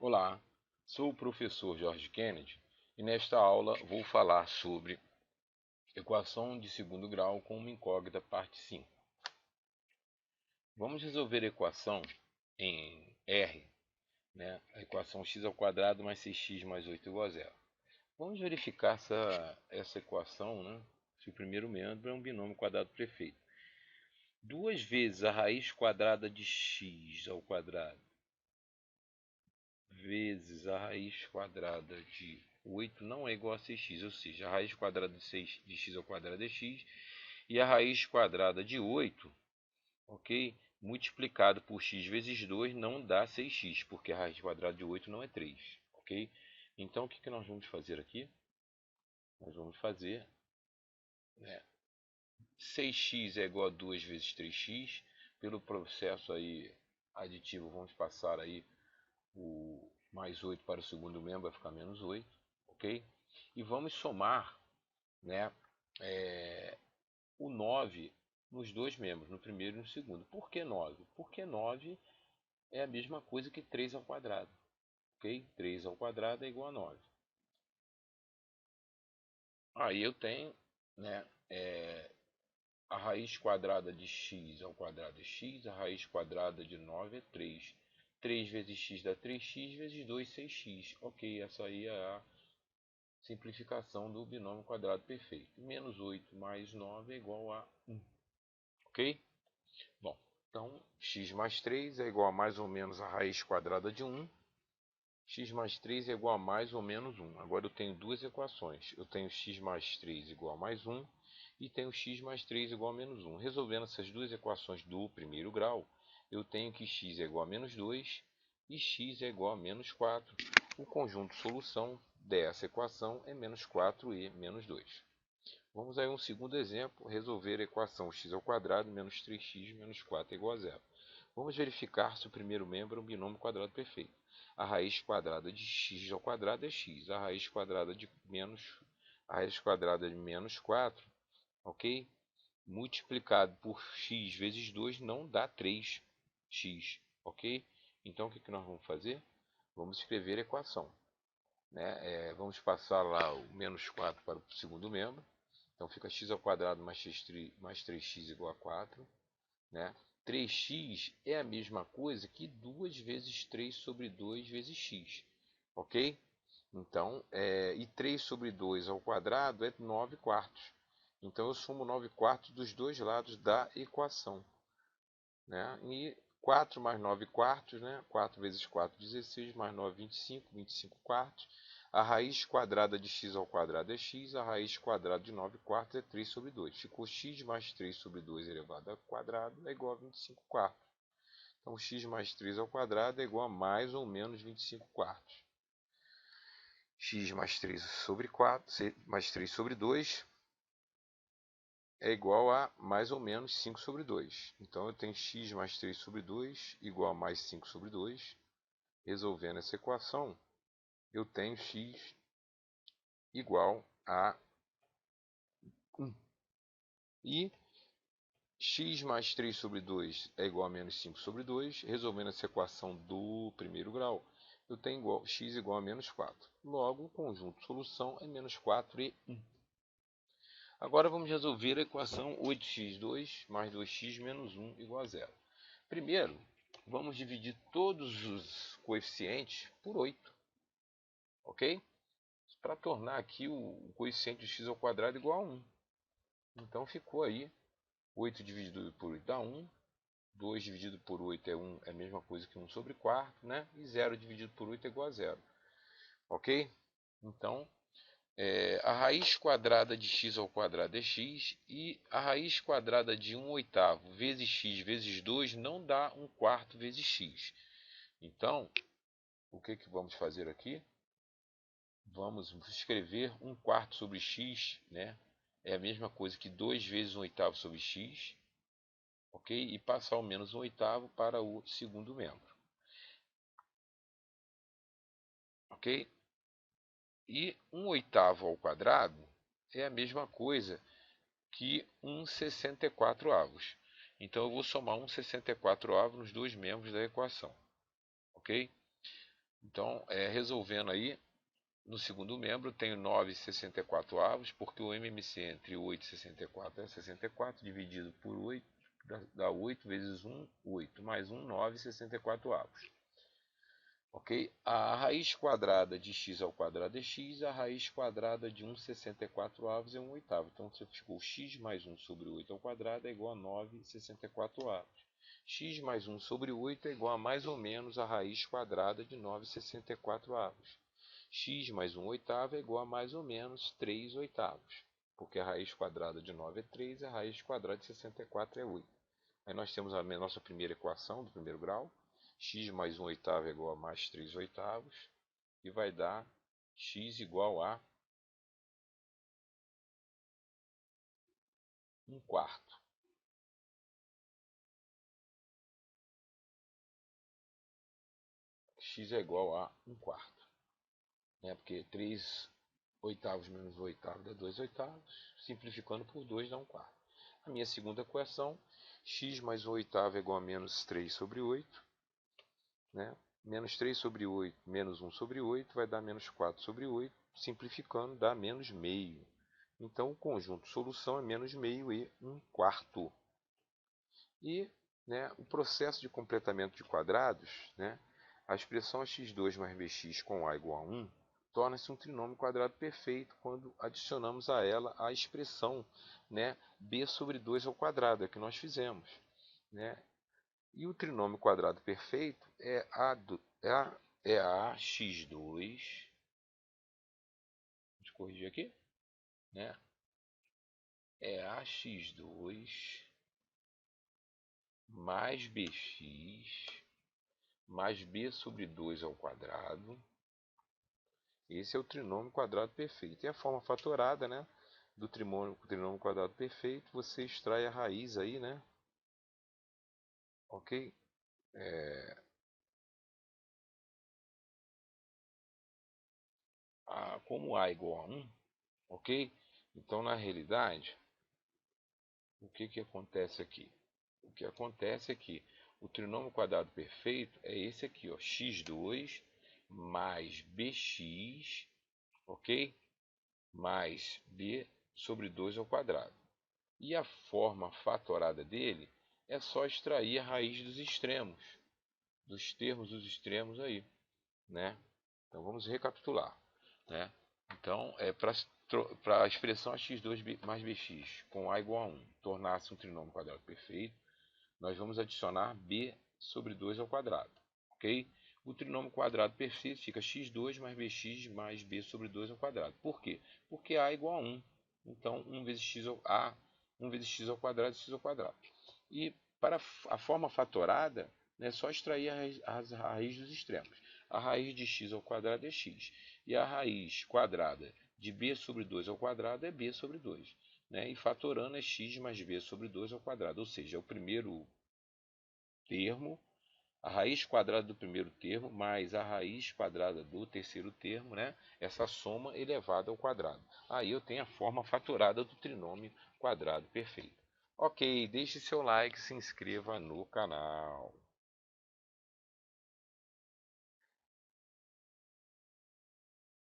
Olá, sou o professor Jorge Kennedy e nesta aula vou falar sobre equação de segundo grau com uma incógnita, parte 5. Vamos resolver a equação em R, né? A equação x ao quadrado mais 6x mais 8 igual a zero. Vamos verificar essa equação, né? Se o primeiro membro é um binômio quadrado perfeito. 2 vezes a raiz quadrada de x ao quadrado vezes a raiz quadrada de 8 não é igual a 6x, ou seja, a raiz quadrada de x ao quadrado é x, e a raiz quadrada de 8, ok, multiplicado por x vezes 2 não dá 6x, porque a raiz quadrada de 8 não é 3, ok? Então, o que nós vamos fazer aqui? Nós vamos fazer, né, 6x é igual a 2 vezes 3x, pelo processo aí aditivo, vamos passar aí o mais 8 para o segundo membro, vai ficar menos 8, ok? E vamos somar, né, o 9 nos dois membros, no primeiro e no segundo. Por que 9? Porque 9 é a mesma coisa que 3 ao quadrado, ok? 3 ao quadrado é igual a 9. Aí eu tenho, né, a raiz quadrada de x ao quadrado é x, a raiz quadrada de 9 é 3. 3 vezes x dá 3x, vezes 2, 6x. Ok, essa aí é a simplificação do binômio quadrado perfeito. Menos 8 mais 9 é igual a 1. Ok? Bom, então x mais 3 é igual a mais ou menos a raiz quadrada de 1. X mais 3 é igual a mais ou menos 1. Agora eu tenho duas equações. Eu tenho x mais 3 igual a mais 1 e tenho x mais 3 igual a menos 1. Resolvendo essas duas equações do primeiro grau, eu tenho que x é igual a menos 2 e x é igual a menos 4. O conjunto solução dessa equação é menos 4e menos 2. Vamos aí a um segundo exemplo, resolver a equação x ao quadrado menos 3x menos 4 é igual a zero. Vamos verificar se o primeiro membro é um binômio quadrado perfeito. A raiz quadrada de x ao quadrado é x. A raiz quadrada de menos 4, ok? Multiplicado por x vezes 2 não dá 3x, ok? Então o que nós vamos fazer? Vamos escrever a equação, né? Vamos passar lá o menos 4 para o segundo membro. Então fica x ao quadrado mais 3x igual a 4, né? 3x é a mesma coisa que 2 vezes 3 sobre 2 vezes x, ok? Então, e 3 sobre 2 ao quadrado é 9 quartos. Então eu sumo 9 quartos dos dois lados da equação, né? E 4 mais 9 quartos, né? 4 vezes 4, 16, mais 9, 25, 25 quartos. A raiz quadrada de x ao quadrado é x, a raiz quadrada de 9 quartos é 3 sobre 2. Ficou x mais 3 sobre 2 elevado ao quadrado é igual a 25 quartos. Então, x mais 3 ao quadrado é igual a mais ou menos 25 quartos. X mais 3 sobre 4, mais 3 sobre 2 é igual a mais ou menos 5 sobre 2. Então, eu tenho x mais 3 sobre 2 igual a mais 5 sobre 2. Resolvendo essa equação, eu tenho x igual a 1. E x mais 3 sobre 2 é igual a menos 5 sobre 2. Resolvendo essa equação do primeiro grau, eu tenho x igual a menos 4. Logo, o conjunto de solução é menos 4 e 1. Agora vamos resolver a equação 8x2 mais 2x menos 1 igual a zero. Primeiro, vamos dividir todos os coeficientes por 8, ok? Para tornar aqui o coeficiente de x ao quadrado igual a 1. Então ficou aí 8 dividido por 8 dá 1. 2 dividido por 8 é 1, é a mesma coisa que 1 sobre 4, né? E 0 dividido por 8 é igual a 0. Ok? Então, a raiz quadrada de x ao quadrado é x, e a raiz quadrada de 1/8 vezes x vezes 2 não dá 1/4 vezes x. Então, o que vamos fazer aqui? Vamos escrever 1/4 sobre x, né? É a mesma coisa que 2 vezes 1/8 sobre x, ok? E passar o menos 1/8 para o segundo membro, ok? E 1/8 ao quadrado é a mesma coisa que 1/64. Então eu vou somar 1/64 nos dois membros da equação, ok? Então, resolvendo aí, no segundo membro tenho 9,64, porque o MMC entre 8 e 64 é 64, dividido por 8, dá 8 vezes 1, 8, mais 1, 9,64. Ok? A raiz quadrada de x ao quadrado é x, a raiz quadrada de 1,64 é 1 oitavo. Então, você ficou x mais 1 sobre 8 ao quadrado é igual a 9,64. X mais 1 sobre 8 é igual a mais ou menos a raiz quadrada de 9,64. X mais 1 oitavo é igual a mais ou menos 3 oitavos. Porque a raiz quadrada de 9 é 3 e a raiz quadrada de 64 é 8. Aí nós temos a nossa primeira equação do primeiro grau. X mais 1 oitavo é igual a mais 3 oitavos. E vai dar x igual a 1 quarto. X é igual a 1 quarto. Porque 3 oitavos menos 1 oitavo dá 2 oitavos. Simplificando por 2 dá 1 quarto. A minha segunda equação, x mais 1 oitavo é igual a menos 3 sobre 8. Menos 3 sobre 8 menos 1 sobre 8 vai dar menos 4 sobre 8. Simplificando dá menos meio. Então o conjunto solução é menos meio e 1 quarto. E o processo de completamento de quadrados, a expressão x2 mais bx com a igual a 1, torna-se um trinômio quadrado perfeito quando adicionamos a ela a expressão b sobre 2 ao quadrado, é que nós fizemos. E o trinômio quadrado perfeito é a x2, deixa eu corrigir aqui, é a x2 mais bx mais b sobre 2 ao quadrado. Esse é o trinômio quadrado perfeito. E a forma fatorada, do trinômio quadrado perfeito, você extrai a raiz aí, ok? Como a é igual a 1, ok? Então, na realidade, o que acontece aqui? O que acontece é que o trinômio quadrado perfeito é esse aqui, ó, x2 mais bx, ok? Mais b sobre 2 ao quadrado. E a forma fatorada dele é só extrair a raiz dos extremos, dos termos dos extremos aí, Então vamos recapitular, Então, para a expressão x2 mais bx com a igual a 1 tornar-se um trinômio quadrado perfeito, nós vamos adicionar b sobre 2 ao quadrado, ok? O trinômio quadrado perfeito fica x2 mais bx mais b sobre 2 ao quadrado. Por quê? Porque a é igual a 1. Então, 1 vezes x ao quadrado, x ao quadrado. E para a forma fatorada, é só extrair a raiz dos extremos. A raiz de x ao quadrado é x. E a raiz quadrada de b sobre 2 ao quadrado é b sobre 2. E fatorando é x mais b sobre 2 ao quadrado. Ou seja, é o primeiro termo, a raiz quadrada do primeiro termo, mais a raiz quadrada do terceiro termo, essa soma elevada ao quadrado. Aí eu tenho a forma fatorada do trinômio quadrado perfeito. Ok, deixe seu like e se inscreva no canal.